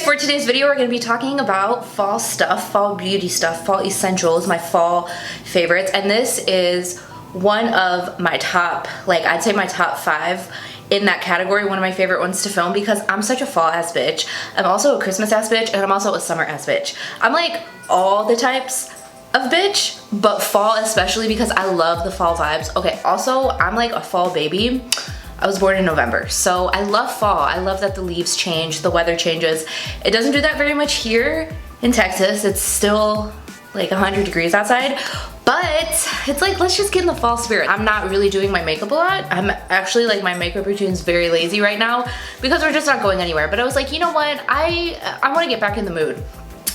For today's video, we're going to be talking about fall stuff, fall beauty stuff, fall essentials, my fall favorites. And this is one of my top, like I'd say my top 5 in that category, one of my favorite ones to film because I'm such a fall ass bitch. I'm also a Christmas ass bitch and I'm also a summer ass bitch. I'm like all the types of bitch, but fall especially because I love the fall vibes. Okay, also I'm like a fall baby. I was born in November, so I love fall. I love that the leaves change, the weather changes. It doesn't do that very much here in Texas. It's still like 100 degrees outside, but it's like, let's just get in the fall spirit. I'm not really doing my makeup a lot. I'm actually like, my makeup routine's very lazy right now because we're just not going anywhere. But I was like, you know what? I wanna get back in the mood.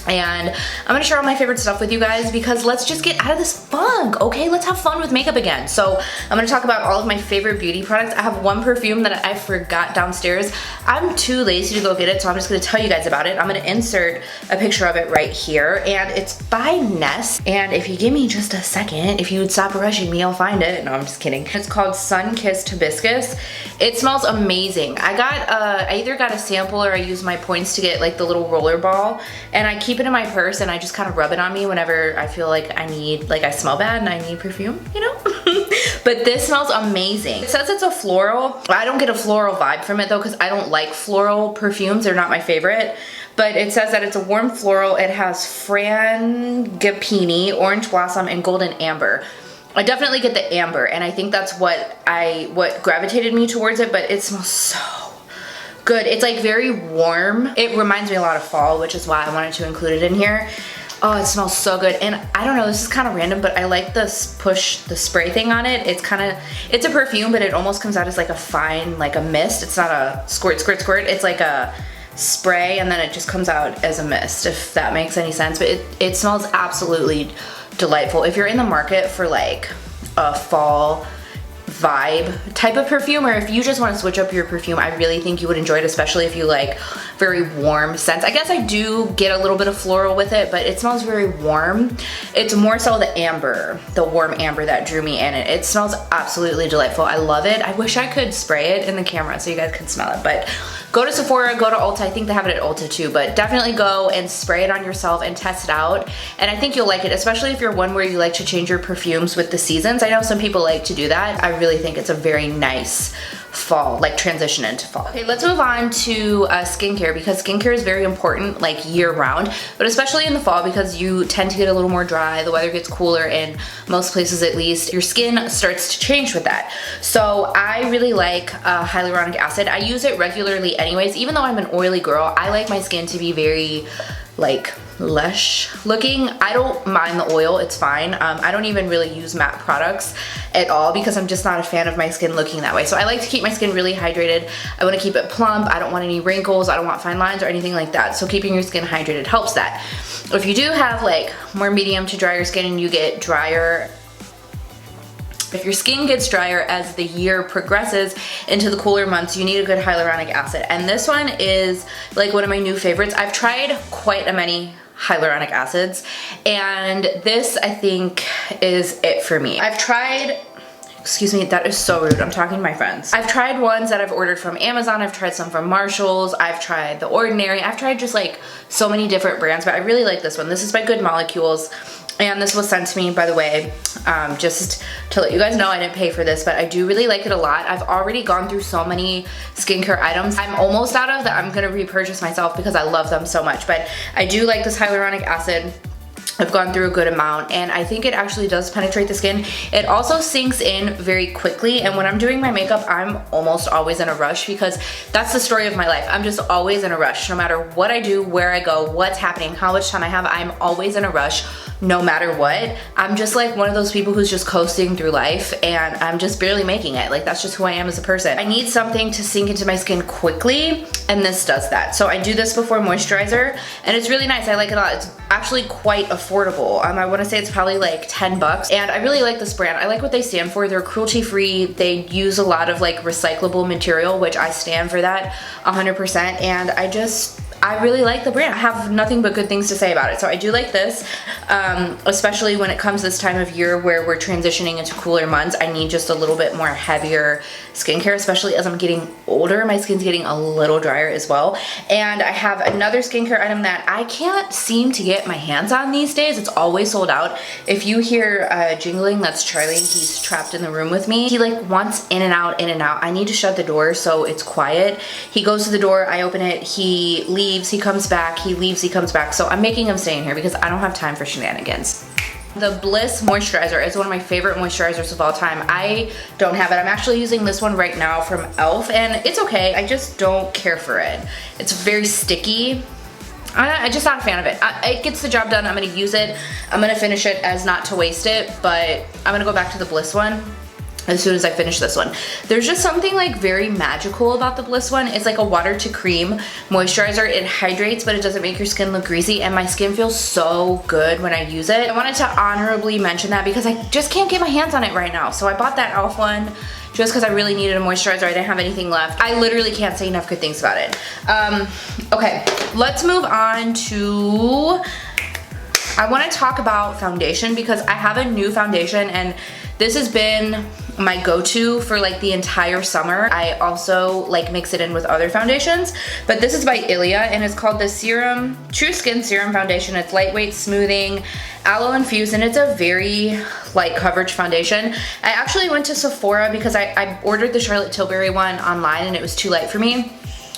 And I'm gonna share all my favorite stuff with you guys because let's just get out of this funk, okay? Let's have fun with makeup again. So I'm gonna talk about all of my favorite beauty products. I have one perfume that I forgot downstairs. I'm too lazy to go get it, so I'm just gonna tell you guys about it. I'm gonna insert a picture of it right here, and it's by Ness. And if you give me just a second, if you would stop rushing me, I'll find it. No, I'm just kidding. It's called Sunkissed Hibiscus. It smells amazing. I either got a sample or I used my points to get like the little roller ball, and I keep it in my purse and I just kind of rub it on me whenever I feel like I smell bad and I need perfume, you know? But this smells amazing. It says it's a floral. I don't get a floral vibe from it though because I don't like floral perfumes. They're not my favorite. But it says that it's a warm floral. It has frangipani, orange blossom, and golden amber. I definitely get the amber, and I think that's what gravitated me towards it, but it smells so good. It's like very warm. It reminds me a lot of fall, which is why I wanted to include it in here. Oh, it smells so good. And I don't know, this is kind of random, but I like this the spray thing on it. It's a perfume, but it almost comes out as like a fine, like a mist. It's not a squirt, squirt, squirt. It's like a spray and then it just comes out as a mist, if that makes any sense. But it smells absolutely delightful. If you're in the market for like a fall vibe type of perfume, or if you just want to switch up your perfume, I really think you would enjoy it, especially if you like very warm scents. I guess I do get a little bit of floral with it, but it smells very warm. It's more so the amber, the warm amber that drew me in. It smells absolutely delightful. I love it. I wish I could spray it in the camera so you guys could smell it, but go to Sephora, go to Ulta. I think they have it at Ulta too, but definitely go and spray it on yourself and test it out. And I think you'll like it, especially if you're one where you like to change your perfumes with the seasons. I know some people like to do that. I really think it's a very nice fall, like transition into fall. Okay, let's move on to skincare because skincare is very important like year round, but especially in the fall because you tend to get a little more dry, the weather gets cooler in most places at least, your skin starts to change with that. So I really like hyaluronic acid. I use it regularly anyways, even though I'm an oily girl, I like my skin to be very like lush looking. I don't mind the oil, it's fine. I don't even really use matte products at all because I'm just not a fan of my skin looking that way. So I like to keep my skin really hydrated. I want to keep it plump. I don't want any wrinkles. I don't want fine lines or anything like that. So keeping your skin hydrated helps that. If you do have like more medium to drier skin and you get drier, if your skin gets drier as the year progresses into the cooler months, you need a good hyaluronic acid. And this one is like one of my new favorites. I've tried quite a many hyaluronic acids, and this I think is it for me. I've tried, excuse me, that is so rude, I'm talking to my friends. I've tried ones that I've ordered from Amazon, I've tried some from Marshall's, I've tried The Ordinary, I've tried just like so many different brands, but I really like this one. This is by Good Molecules. And this was sent to me, by the way, just to let you guys know, I didn't pay for this, but I do really like it a lot. I've already gone through so many skincare items I'm almost out of that I'm gonna repurchase myself because I love them so much. But I do like this hyaluronic acid. I've gone through a good amount and I think it actually does penetrate the skin. It also sinks in very quickly, and when I'm doing my makeup, I'm almost always in a rush because that's the story of my life. I'm just always in a rush. No matter what I do, where I go, what's happening, how much time I have, I'm always in a rush no matter what. I'm just like one of those people who's just coasting through life and I'm just barely making it. Like that's just who I am as a person. I need something to sink into my skin quickly, and this does that. So I do this before moisturizer and it's really nice. I like it a lot. It's actually quite affordable. I want to say it's probably like 10 bucks, and I really like this brand. I like what they stand for. They're cruelty free. They use a lot of like recyclable material, which I stand for that 100%, and I really like the brand. I have nothing but good things to say about it. So I do like this, especially when it comes this time of year where we're transitioning into cooler months. I need just a little bit more heavier skincare, especially as I'm getting older. My skin's getting a little drier as well. And I have another skincare item that I can't seem to get my hands on these days. It's always sold out. If you hear jingling, that's Charlie. He's trapped in the room with me. He like wants in and out, in and out. I need to shut the door so it's quiet. He goes to the door, I open it, he leaves, he comes back, he leaves, he comes back. So I'm making him stay in here because I don't have time for shenanigans. The Bliss moisturizer is one of my favorite moisturizers of all time. I don't have it. I'm actually using this one right now from e.l.f. and it's okay. I just don't care for it. It's very sticky. I'm just not a fan of it. It gets the job done. I'm gonna use it. I'm gonna finish it as not to waste it, but I'm gonna go back to the Bliss one as soon as I finish this one. There's just something like very magical about the Bliss one. It's like a water to cream moisturizer. It hydrates, but it doesn't make your skin look greasy, and my skin feels so good when I use it. I wanted to honorably mention that because I just can't get my hands on it right now. So I bought that e.l.f. one just because I really needed a moisturizer. I didn't have anything left. I literally can't say enough good things about it. Okay, let's move on to, I want to talk about foundation because I have a new foundation and this has been my go-to for like the entire summer. I also like mix it in with other foundations, but this is by Ilia and it's called the Serum True Skin Serum Foundation. It's lightweight, smoothing, aloe infused, and it's a very light coverage foundation. I actually went to Sephora because I ordered the Charlotte Tilbury one online and it was too light for me.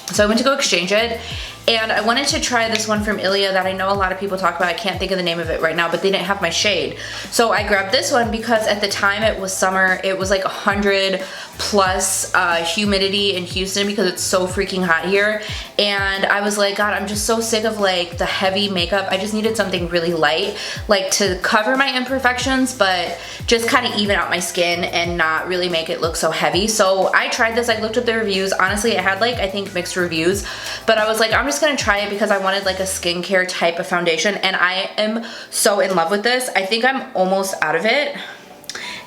So I went to go exchange it, and I wanted to try this one from Ilia that I know a lot of people talk about. I can't think of the name of it right now, but they didn't have my shade. So I grabbed this one because at the time it was summer. It was like 100 plus humidity in Houston because it's so freaking hot here. And I was like, God, I'm just so sick of like the heavy makeup. I just needed something really light, like to cover my imperfections, but just kind of even out my skin and not really make it look so heavy. So I tried this. I looked at the reviews. Honestly, it had like, I think mixed reviews, but I was like, I'm just gonna try it because I wanted like a skincare type of foundation, and I am so in love with this. I think I'm almost out of it.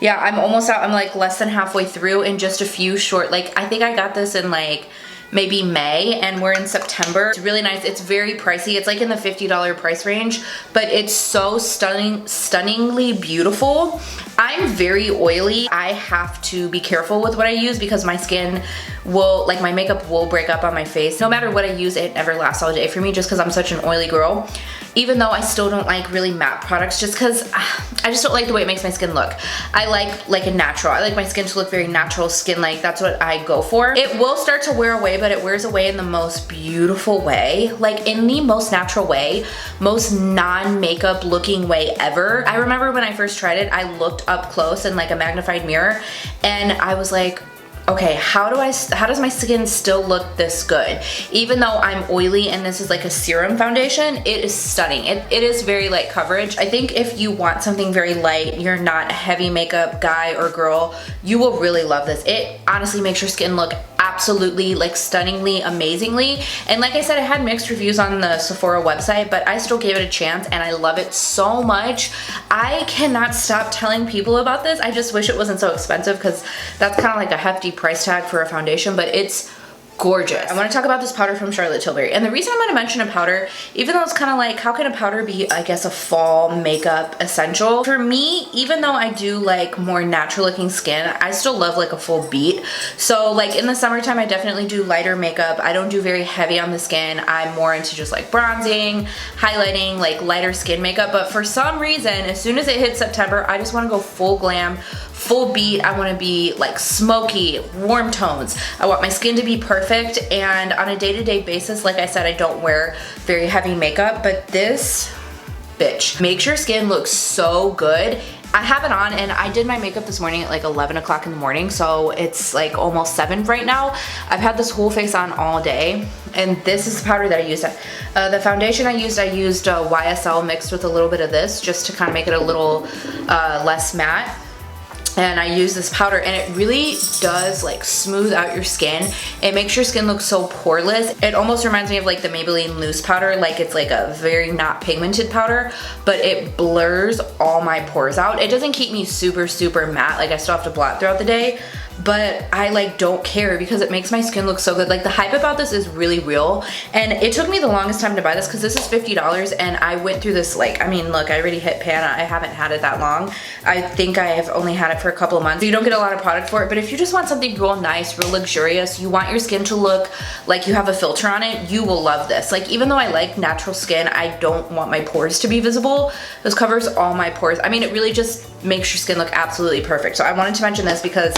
Yeah, I'm almost out. I'm like less than halfway through in just a few short, like I think I got this in like maybe May and we're in September. It's really nice. It's very pricey. It's like in the $50 price range, but it's so stunningly beautiful. I'm very oily. I have to be careful with what I use because my skin will, like my makeup will break up on my face. No matter what I use, it never lasts all day for me just because I'm such an oily girl. Even though I still don't like really matte products just because I just don't like the way it makes my skin look. I like a natural. I like my skin to look very natural skin-like. That's what I go for. It will start to wear away, but it wears away in the most beautiful way. Like in the most natural way, most non-makeup looking way ever. I remember when I first tried it, I looked up close in like a magnified mirror and I was like, okay, how does my skin still look this good? Even though I'm oily and this is like a serum foundation, it is stunning. It is very light coverage. I think if you want something very light, you're not a heavy makeup guy or girl, you will really love this. It honestly makes your skin look absolutely like stunningly, amazingly. And like I said, I had mixed reviews on the Sephora website, but I still gave it a chance and I love it so much. I cannot stop telling people about this. I just wish it wasn't so expensive because that's kind of like a hefty price tag for a foundation, but it's gorgeous. I want to talk about this powder from Charlotte Tilbury. And the reason I'm going to mention a powder, even though it's kind of like, how can a powder be, I guess, a fall makeup essential? For me, even though I do like more natural looking skin, I still love like a full beat. So like in the summertime, I definitely do lighter makeup. I don't do very heavy on the skin. I'm more into just like bronzing, highlighting, like lighter skin makeup. But for some reason, as soon as it hits September, I just want to go full glam, full beat. I want to be like smoky, warm tones. I want my skin to be perfect, and on a day-to-day basis, like I said, I don't wear very heavy makeup, but this bitch makes your skin look so good. I have it on and I did my makeup this morning at like 11 o'clock in the morning, so it's like almost 7 right now. I've had this whole face on all day, and this is the powder that I used. The foundation I used YSL mixed with a little bit of this just to kind of make it a little less matte. And I use this powder and it really does like smooth out your skin. It makes your skin look so poreless. It almost reminds me of like the Maybelline loose powder, like it's like a very not pigmented powder, but it blurs all my pores out. It doesn't keep me super matte, like I still have to blot throughout the day, but I like don't care because it makes my skin look so good. Like the hype about this is really real, and it took me the longest time to buy this because this is $50, and I went through this like, I mean, look, I already hit pan. I haven't had it that long. I think I have only had it for a couple of months. So you don't get a lot of product for it, but if you just want something real nice, real luxurious, you want your skin to look like you have a filter on it, you will love this. Like even though I like natural skin, I don't want my pores to be visible. This covers all my pores. I mean, it really just makes your skin look absolutely perfect. So I wanted to mention this because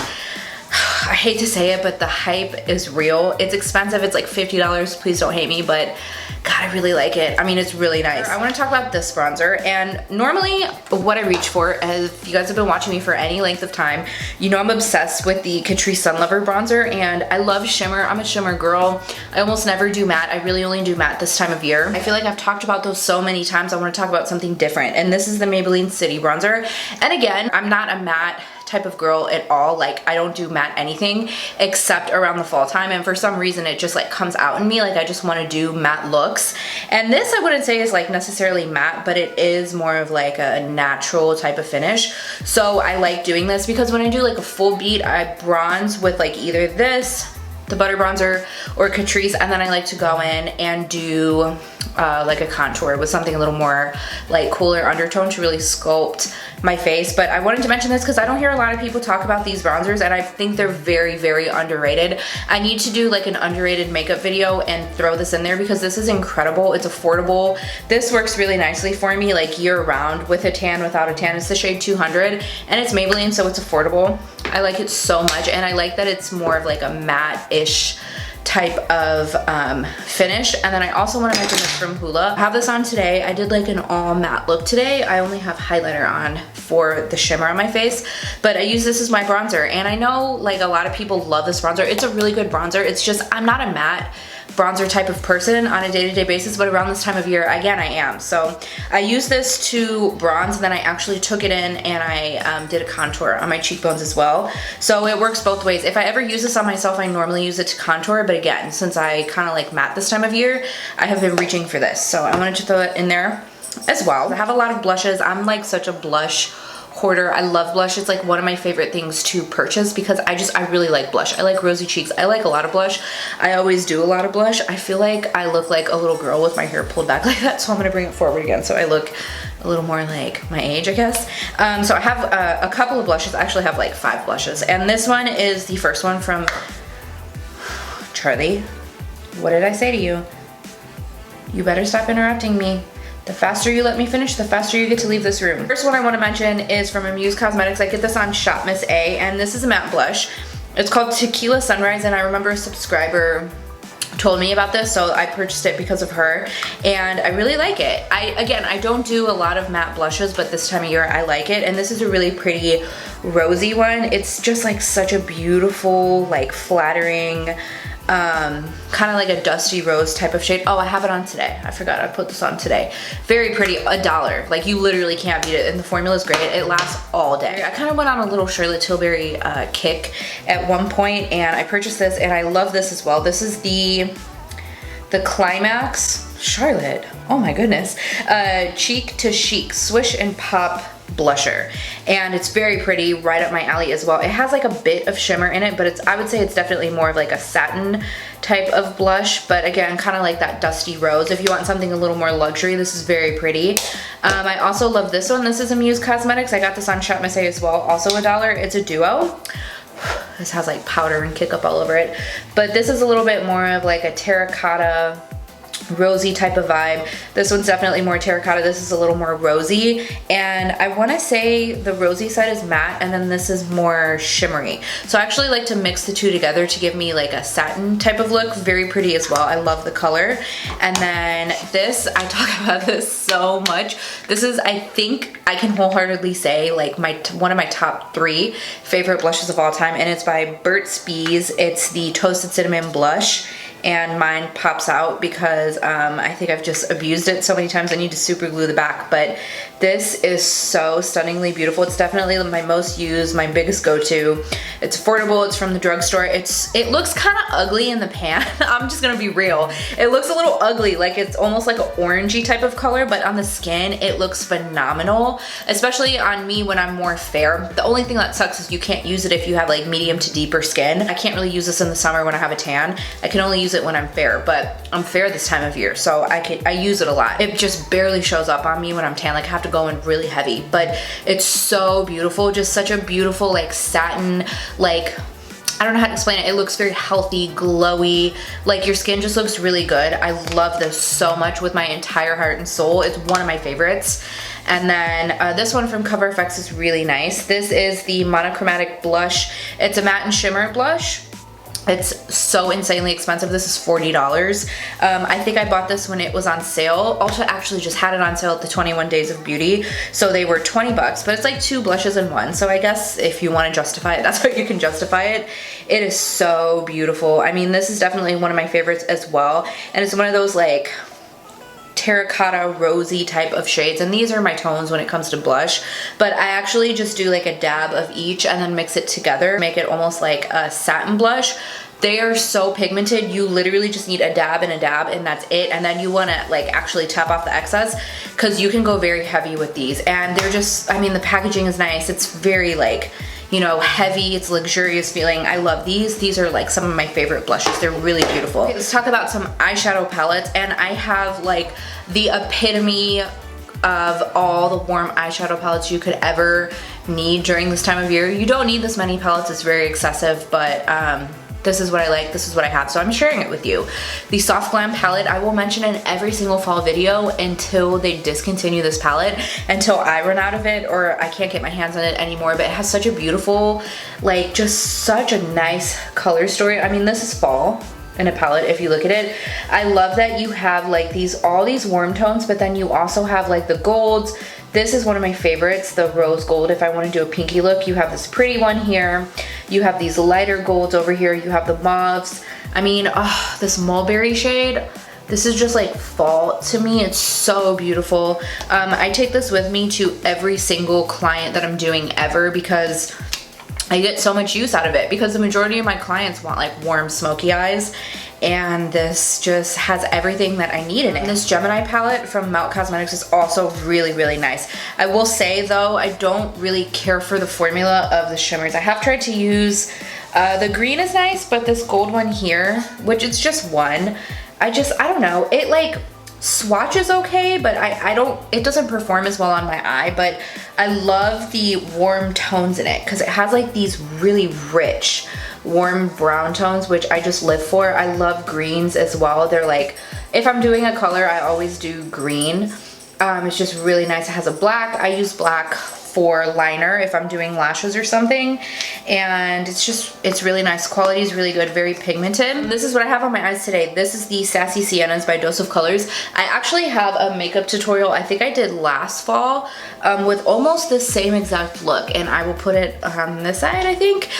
I hate to say it, but the hype is real. It's expensive. It's like $50. Please don't hate me, but God, I really like it. I mean, it's really nice. I want to talk about this bronzer, and normally what I reach for, if you guys have been watching me for any length of time, you know I'm obsessed with the Catrice Sun Lover bronzer, and I love shimmer. I'm a shimmer girl. I almost never do matte. I really only do matte this time of year. I feel like I've talked about those so many times. I want to talk about something different, and this is the Maybelline City bronzer. And again, I'm not a matte type of girl at all. Like I don't do matte anything except around the fall time, and for some reason it just like comes out in me, like I just want to do matte looks. And this I wouldn't say is like necessarily matte, but it is more of like a natural type of finish. So I like doing this because when I do like a full beat, I bronze with like either this, the butter bronzer, or Catrice, and then I like to go in and do like a contour with something a little more like cooler undertone to really sculpt my face. But I wanted to mention this because I don't hear a lot of people talk about these bronzers, and I think they're very, very underrated. I need to do like an underrated makeup video and throw this in there because this is incredible. It's affordable. This works really nicely for me like year round with a tan, without a tan. It's the shade 200, and it's Maybelline, so it's affordable. I like it so much, and I like that it's more of like a matte-ish type of finish. And then I also want to mention this from Hoola. I have this on today. I did like an all matte look today. I only have highlighter on for the shimmer on my face, but I use this as my bronzer, and I know like a lot of people love this bronzer. It's a really good bronzer. It's just I'm not a matte bronzer type of person on a day-to-day basis, but around this time of year, again, I am. So I use this to bronze, and then I actually took it in and I did a contour on my cheekbones as well. So it works both ways. If I ever use this on myself, I normally use it to contour, but again, since I kind of like matte this time of year, I have been reaching for this. So I wanted to throw it in there as well. I have a lot of blushes. I'm like such a blush hoarder. I love blush. It's like one of my favorite things to purchase because I really like blush. I like rosy cheeks. I like a lot of blush. I always do a lot of blush. I feel like I look like a little girl with my hair pulled back like that, so I'm gonna bring it forward again so I look a little more like my age, I guess. So I have a couple of blushes. I actually have like 5 blushes, and this one is the first one from Charlie. What did I say to you? You better stop interrupting me. The faster you let me finish, the faster you get to leave this room. First one I want to mention is from Amuse Cosmetics. I get this on Shop Miss A, and this is a matte blush. It's called Tequila Sunrise, and I remember a subscriber told me about this, so I purchased it because of her, and I really like it. Again, I don't do a lot of matte blushes, but this time of year I like it, and this is a really pretty rosy one. It's just like such a beautiful, like flattering, kind of like a dusty rose type of shade. Oh, I have it on today. I forgot I put this on today. Very pretty. $1. Like you literally can't beat it, and the formula is great. It lasts all day. I kind of went on a little Charlotte Tilbury kick at one point, and I purchased this, and I love this as well. This is the Climax Charlotte. Oh my goodness. Cheek to Chic Swish and Pop blusher, and it's very pretty, right up my alley as well. It has like a bit of shimmer in it, but I would say it's definitely more of like a satin type of blush, but again, kind of like that dusty rose. If you want something a little more luxury, this is very pretty. I also love this one. This is Amuse Cosmetics. I got this on Shop Miss A as well, also $1. It's a duo. This has like powder and kick up all over it, but this is a little bit more of like a terracotta rosy type of vibe. This one's definitely more terracotta. This is a little more rosy, and I want to say the rosy side is matte, and then this is more shimmery. So I actually like to mix the two together to give me like a satin type of look. Very pretty as well. I love the color. And then this, I talk about this so much. This is, I think I can wholeheartedly say, like one of my top 3 favorite blushes of all time, and it's by Burts Bees. It's the Toasted Cinnamon Blush, and mine pops out because I think I've just abused it so many times. I need to super glue the back, but this is so stunningly beautiful. It's definitely my most used, my biggest go-to. It's affordable, it's from the drugstore. It looks kind of ugly in the pan. I'm just gonna be real. It looks a little ugly, like it's almost like an orangey type of color, but on the skin, it looks phenomenal, especially on me when I'm more fair. The only thing that sucks is you can't use it if you have like medium to deeper skin. I can't really use this in the summer when I have a tan. I can only use it when I'm fair, but I'm fair this time of year, so I use it a lot. It just barely shows up on me when I'm tan. Like I have to go in really heavy, but it's so beautiful. Just such a beautiful like satin, like I don't know how to explain it. It looks very healthy, glowy, like your skin just looks really good. I love this so much with my entire heart and soul. It's one of my favorites. And then this one from Cover FX is really nice. This is the Monochromatic blush. It's a matte and shimmer blush. It's so insanely expensive. This is $40. I think I bought this when it was on sale. Ulta actually just had it on sale at the 21 Days of Beauty. So they were 20 bucks, but it's like 2 blushes in one. So I guess if you want to justify it, that's how you can justify it. It is so beautiful. I mean, this is definitely one of my favorites as well. And it's one of those like terracotta rosy type of shades, and these are my tones when it comes to blush, but I actually just do like a dab of each and then mix it together, make it almost like a satin blush. They are so pigmented, you literally just need a dab and that's it, and then you want to like actually tap off the excess because you can go very heavy with these, and they're just, I mean, the packaging is nice. It's very like, you know, heavy, it's luxurious feeling. I love these. These are like some of my favorite blushes. They're really beautiful. Okay, let's talk about some eyeshadow palettes, and I have like the epitome of all the warm eyeshadow palettes you could ever need during this time of year. You don't need this many palettes, it's very excessive, but this is what I like, this is what I have, so I'm sharing it with you. The Soft Glam palette, I will mention in every single fall video until they discontinue this palette, until I run out of it or I can't get my hands on it anymore, but it has such a beautiful, like just such a nice color story. I mean, this is fall in a palette if you look at it. I love that you have like all these warm tones, but then you also have like the golds. This is one of my favorites, the rose gold. If I want to do a pinky look, you have this pretty one here. You have these lighter golds over here. You have the mauves. I mean, oh, this mulberry shade, this is just like fall to me. It's so beautiful. I take this with me to every single client that I'm doing ever because I get so much use out of it, because the majority of my clients want like warm smoky eyes, and this just has everything that I need in it. And this Gemini palette from Melt Cosmetics is also really, really nice. I will say though, I don't really care for the formula of the shimmers. I have tried to use, the green is nice, but this gold one here, which it's just one, I don't know, it like swatches okay, but it doesn't perform as well on my eye, but I love the warm tones in it because it has like these really rich warm brown tones, which I just live for. I love greens as well. They're like, if I'm doing a color, I always do green. It's just really nice. It has a black. I use black for liner if I'm doing lashes or something, and it's really nice. Quality is really good, very pigmented. This is what I have on my eyes today. This is the Sassy Siennas by Dose of Colors. I actually have a makeup tutorial I think I did last fall with almost the same exact look, and I will put it on this side, I think.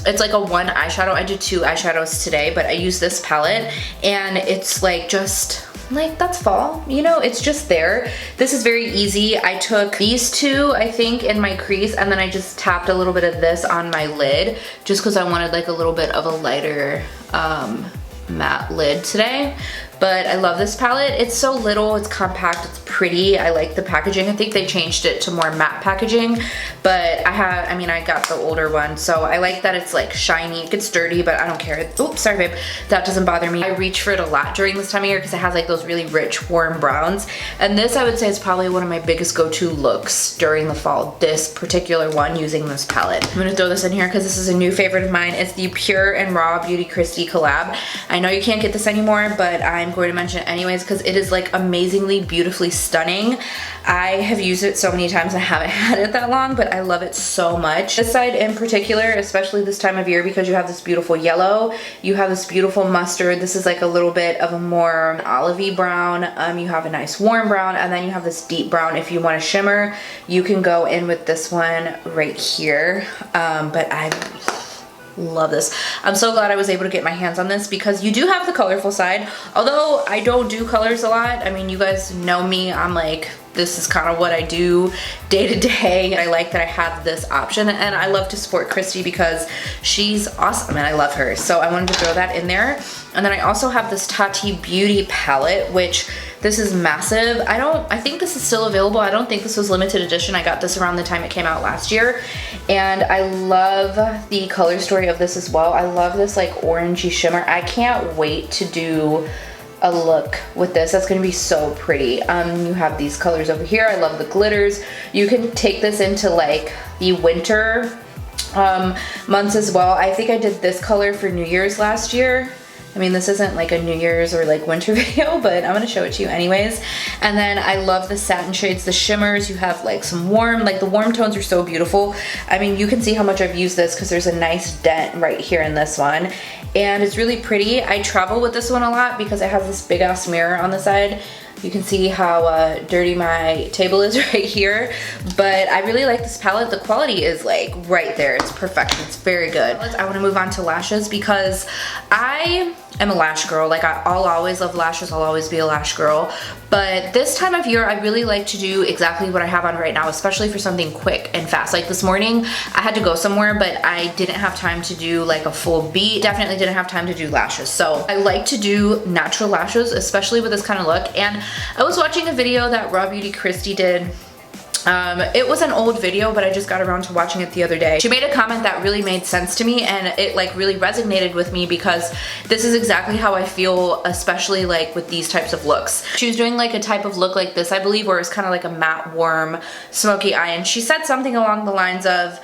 It's like a one eyeshadow. I did 2 eyeshadows today, but I use this palette, and it's like just like, that's fall, you know, it's just there. This is very easy. I took these 2, I think, in my crease, and then I just tapped a little bit of this on my lid just because I wanted like a little bit of a lighter matte lid today. But I love this palette. It's so little, it's compact, it's pretty. I like the packaging. I think they changed it to more matte packaging, but I got the older one, so I like that it's like shiny. It gets dirty, but I don't care. Oops, sorry babe. That doesn't bother me. I reach for it a lot during this time of year because it has like those really rich, warm browns. And this, I would say, is probably one of my biggest go-to looks during the fall. This particular one using this palette. I'm gonna throw this in here because this is a new favorite of mine. It's the Pure and Raw Beauty Kristi collab. I know you can't get this anymore, but I'm going to mention it anyways because it is like amazingly, beautifully stunning. I have used it so many times. I haven't had it that long, but I love it so much. This side in particular, especially this time of year, because you have this beautiful yellow, you have this beautiful mustard. This is like a little bit of a more olivey brown. You have a nice warm brown, and then you have this deep brown. If you want a shimmer, you can go in with this one right here. But love this. I'm so glad I was able to get my hands on this because you do have the colorful side. Although I don't do colors a lot. I mean, you guys know me. I'm like, this is kind of what I do day to day. I like that I have this option, and I love to support Kristi because she's awesome and I love her. So I wanted to throw that in there. And then I also have this Tati Beauty palette, which this is massive. I think this is still available. I don't think this was limited edition. I got this around the time it came out last year. And I love the color story of this as well. I love this like orangey shimmer. I can't wait to do a look with this. That's gonna be so pretty. You have these colors over here. I love the glitters. You can take this into like the winter months as well. I think I did this color for New Year's last year. I mean, this isn't like a New Year's or like winter video, but I'm gonna show it to you anyways. And then I love the satin shades, the shimmers. You have like some warm, like the warm tones are so beautiful. I mean, you can see how much I've used this because there's a nice dent right here in this one. And it's really pretty. I travel with this one a lot because it has this big ass mirror on the side. You can see how dirty my table is right here, but I really like this palette. The quality is like right there. It's perfect. It's very good. I want to move on to lashes because I am a lash girl. Like I'll always love lashes. I'll always be a lash girl. But this time of year, I really like to do exactly what I have on right now, especially for something quick and fast. Like this morning, I had to go somewhere, but I didn't have time to do like a full beat. Definitely didn't have time to do lashes. So I like to do natural lashes, especially with this kind of look. And I was watching a video that RawBeautyKristi did. It was an old video, but I just got around to watching it the other day. She made a comment that really made sense to me, and it like really resonated with me because this is exactly how I feel, especially like with these types of looks. She was doing like a type of look like this, I believe, where it's kind of like a matte, warm, smoky eye, and she said something along the lines of,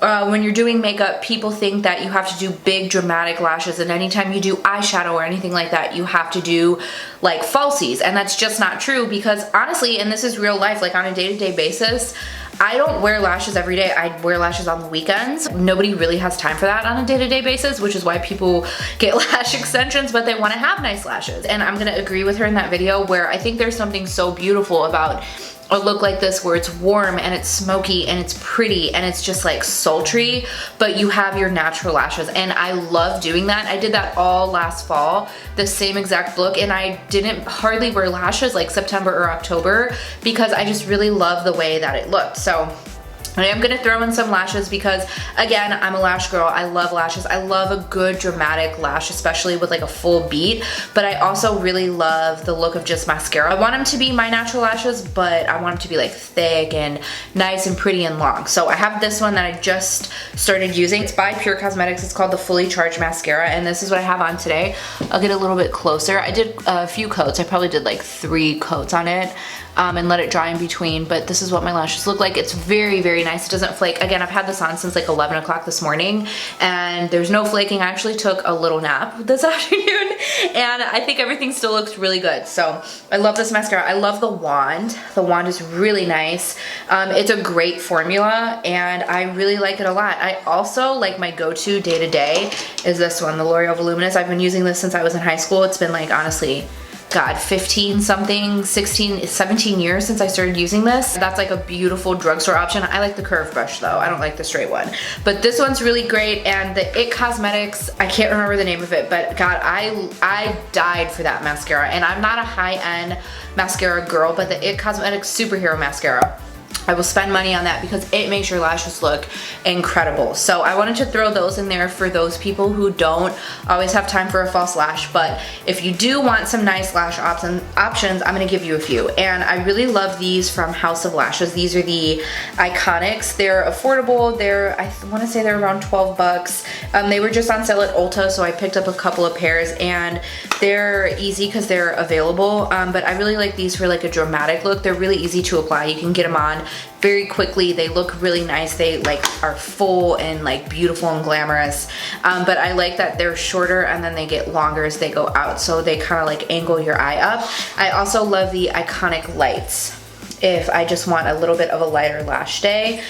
when you're doing makeup, people think that you have to do big dramatic lashes, and anytime you do eyeshadow or anything like that, you have to do like falsies, and that's just not true because honestly, and this is real life, like on a day-to-day basis, I don't wear lashes every day. I wear lashes on the weekends. Nobody really has time for that on a day-to-day basis, which is why people get lash extensions, but they want to have nice lashes. And I'm gonna agree with her in that video where I think there's something so beautiful about a look like this where it's warm and it's smoky and it's pretty and it's just like sultry, but you have your natural lashes, and I love doing that. I did that all last fall, the same exact look, and I didn't hardly wear lashes like September or October because I just really love the way that it looked. So I am gonna throw in some lashes because again, I'm a lash girl. I love lashes. I love a good dramatic lash, especially with like a full beat, but I also really love the look of just mascara. I want them to be my natural lashes, but I want them to be like thick and nice and pretty and long. So I have this one that I just started using. It's by Pure Cosmetics. It's called the Fully Charged Mascara, and this is what I have on today. I'll get a little bit closer. I did a few coats. I probably did like 3 coats on it. And let it dry in between, but this is what my lashes look like. It's very, very nice. It doesn't flake. Again, I've had this on since like 11 o'clock this morning, and there's no flaking. I actually took a little nap this afternoon, and I think everything still looks really good. So I love this mascara. I love the wand. The wand is really nice. It's a great formula, and I really like it a lot. I also like my go-to day-to-day is this one, the L'Oreal Voluminous. I've been using this since I was in high school. It's been like, honestly, God, 15 something, 16, 17 years since I started using this. That's like a beautiful drugstore option. I like the curved brush though. I don't like the straight one. But this one's really great, and the It Cosmetics, I can't remember the name of it, but God, I died for that mascara. And I'm not a high-end mascara girl, but the It Cosmetics Superhero Mascara, I will spend money on that because it makes your lashes look incredible. So I wanted to throw those in there for those people who don't always have time for a false lash, but if you do want some nice lash options, I'm gonna give you a few. And I really love these from House of Lashes. These are the Iconics. They're affordable. I wanna say they're around 12 bucks. They were just on sale at Ulta, so I picked up a couple of pairs, and they're easy because they're available, but I really like these for like a dramatic look. They're really easy to apply. You can get them on very quickly. They look really nice. They like are full and like beautiful and glamorous, but I like that they're shorter and then they get longer as they go out, so they kind of like angle your eye up. I also love the Iconic Lights if I just want a little bit of a lighter lash day.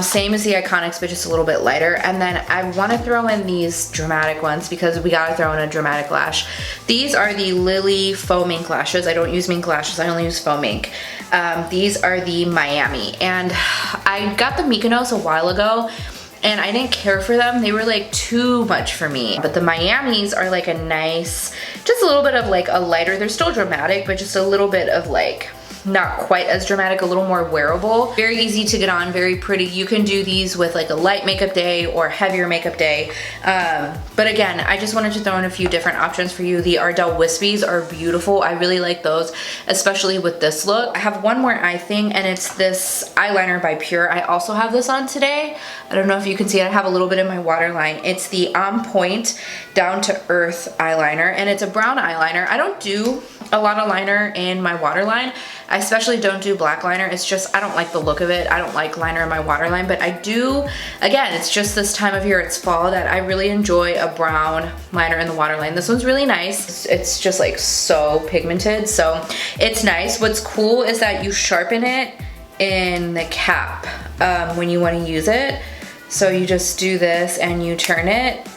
Same as the Iconics, but just a little bit lighter. And then I want to throw in these dramatic ones because we gotta throw in a dramatic lash. These are the Lily Faux Mink lashes. I don't use mink lashes, I only use faux mink. These are the Miami, and I got the Mykonos a while ago, and I didn't care for them. They were like too much for me. But the Miamis are like a nice, just a little bit of like a lighter, they're still dramatic, but just a little bit of like, not quite as dramatic, a little more wearable. Very easy to get on, very pretty. You can do these with like a light makeup day or heavier makeup day. But again, I just wanted to throw in a few different options for you. The Ardell Wispies are beautiful. I really like those, especially with this look. I have one more eye thing, and it's this eyeliner by Pure. I also have this on today. I don't know if you can see it. I have a little bit in my waterline. It's the On Point Down to Earth eyeliner, and it's a brown eyeliner. I don't do a lot of liner in my waterline. I especially don't do black liner. It's just, I don't like the look of it. I don't like liner in my waterline, but I do, again, it's just this time of year, it's fall, that I really enjoy a brown liner in the waterline. This one's really nice. It's just like so pigmented, so it's nice. What's cool is that you sharpen it in the cap when you want to use it. So you just do this and you turn it,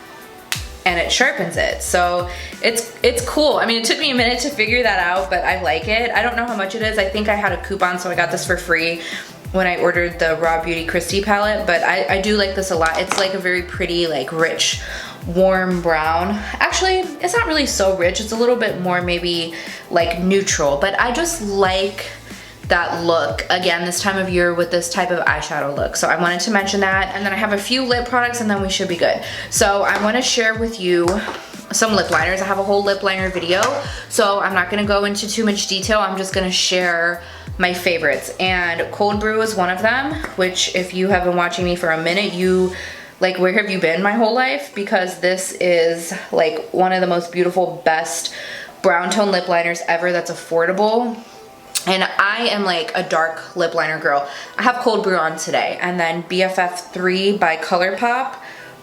and it sharpens it. So it's cool. I mean, it took me a minute to figure that out, but I like it. I don't know how much it is. I think I had a coupon, so I got this for free when I ordered the RawBeautyKristi palette, but I do like this a lot. It's like a very pretty, like rich, warm brown. Actually, it's not really so rich. It's a little bit more maybe like neutral, but I just like that look again this time of year with this type of eyeshadow look. So I wanted to mention that, and then I have a few lip products, and then we should be good. So I want to share with you some lip liners. I have a whole lip liner video, so I'm not going to go into too much detail. I'm just going to share my favorites, and Cold Brew is one of them, which if you have been watching me for a minute, you like, where have you been my whole life? Because this is like one of the most beautiful, best brown tone lip liners ever that's affordable. And I am like a dark lip liner girl. I have Cold Brew on today. And then BFF3 by ColourPop,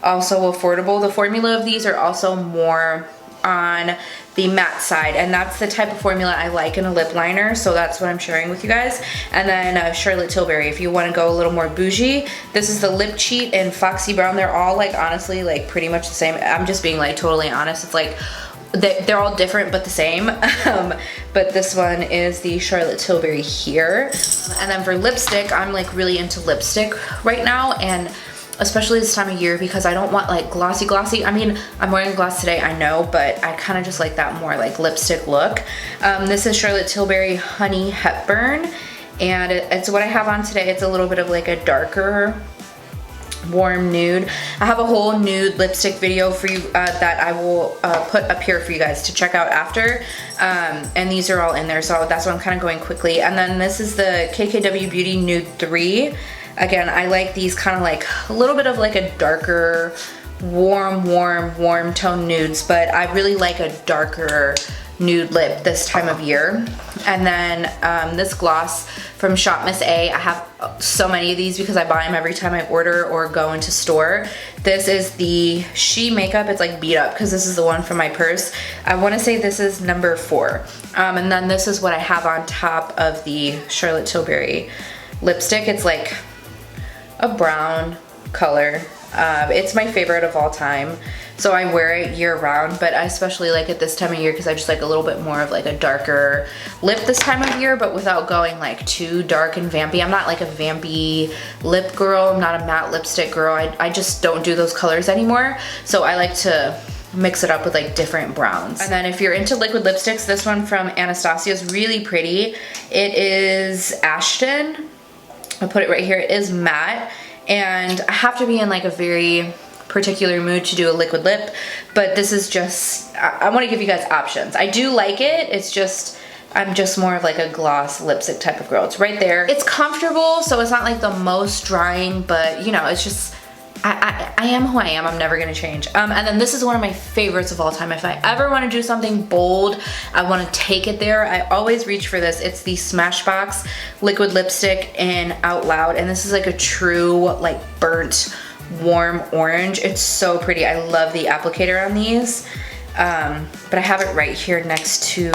also affordable. The formula of these are also more on the matte side, and that's the type of formula I like in a lip liner, so that's what I'm sharing with you guys. And then Charlotte Tilbury, if you want to go a little more bougie, this is the Lip Cheat in Foxy Brown. They're all like, honestly, like pretty much the same. I'm just being like totally honest. It's like, they're all different but the same. But this one is the Charlotte Tilbury here. And then for lipstick, I'm like really into lipstick right now, and especially this time of year, because I don't want like glossy. I mean, I'm wearing gloss today, I know, but I kind of just like that more like lipstick look. This is Charlotte Tilbury Honey Hepburn, and it's what I have on today. It's a little bit of like a darker warm nude. I have a whole nude lipstick video for you that I will put up here for you guys to check out after, and these are all in there, so that's why I'm kind of going quickly. And then this is the KKW Beauty Nude 3. Again, I like these kind of like a little bit of like a darker warm tone nudes, but I really like a darker nude lip this time of year. And then this gloss from Shop Miss A. I have so many of these because I buy them every time I order or go into store. This is the She Makeup. It's like beat up because this is the one from my purse. I want to say this is number 4. And then this is what I have on top of the Charlotte Tilbury lipstick. It's like a brown color. It's my favorite of all time, so I wear it year round, but I especially like it this time of year because I just like a little bit more of like a darker lip this time of year, but without going like too dark and vampy. I'm not like a vampy lip girl. I'm not a matte lipstick girl. I just don't do those colors anymore, so I like to mix it up with like different browns. And then if you're into liquid lipsticks, this one from Anastasia is really pretty. It is Ashton. I'll put it right here. It is matte, and I have to be in like a very particular mood to do a liquid lip, but this is just, I want to give you guys options. I do like it. It's just, I'm just more of like a gloss lipstick type of girl. It's right there. It's comfortable, so it's not like the most drying, but you know, it's just, I am who I am. I'm never gonna change. And then this is one of my favorites of all time. If I ever want to do something bold, I want to take it there, I always reach for this. It's the Smashbox liquid lipstick in Out Loud, and this is like a true like burnt warm orange. It's so pretty. I love the applicator on these, but I have it right here next to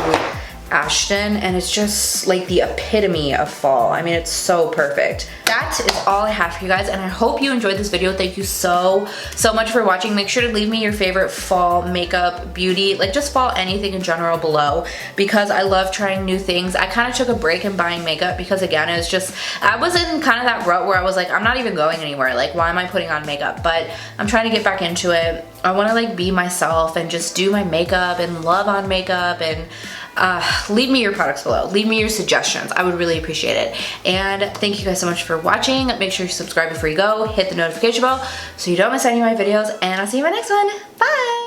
Ashton, and it's just like the epitome of fall. I mean, it's so perfect. That is all I have for you guys, and I hope you enjoyed this video. Thank you so much for watching. Make sure to leave me your favorite fall makeup, beauty, like just fall anything in general below, because I love trying new things. I kind of took a break in buying makeup because, again, it was just, I was in kind of that rut where I was like, I'm not even going anywhere. Like, why am I putting on makeup? But I'm trying to get back into it. I want to like be myself and just do my makeup and love on makeup, and leave me your products below. Leave me your suggestions. I would really appreciate it. And thank you guys so much for watching. Make sure you subscribe before you go. Hit the notification bell so you don't miss any of my videos, and I'll see you in my next one. Bye!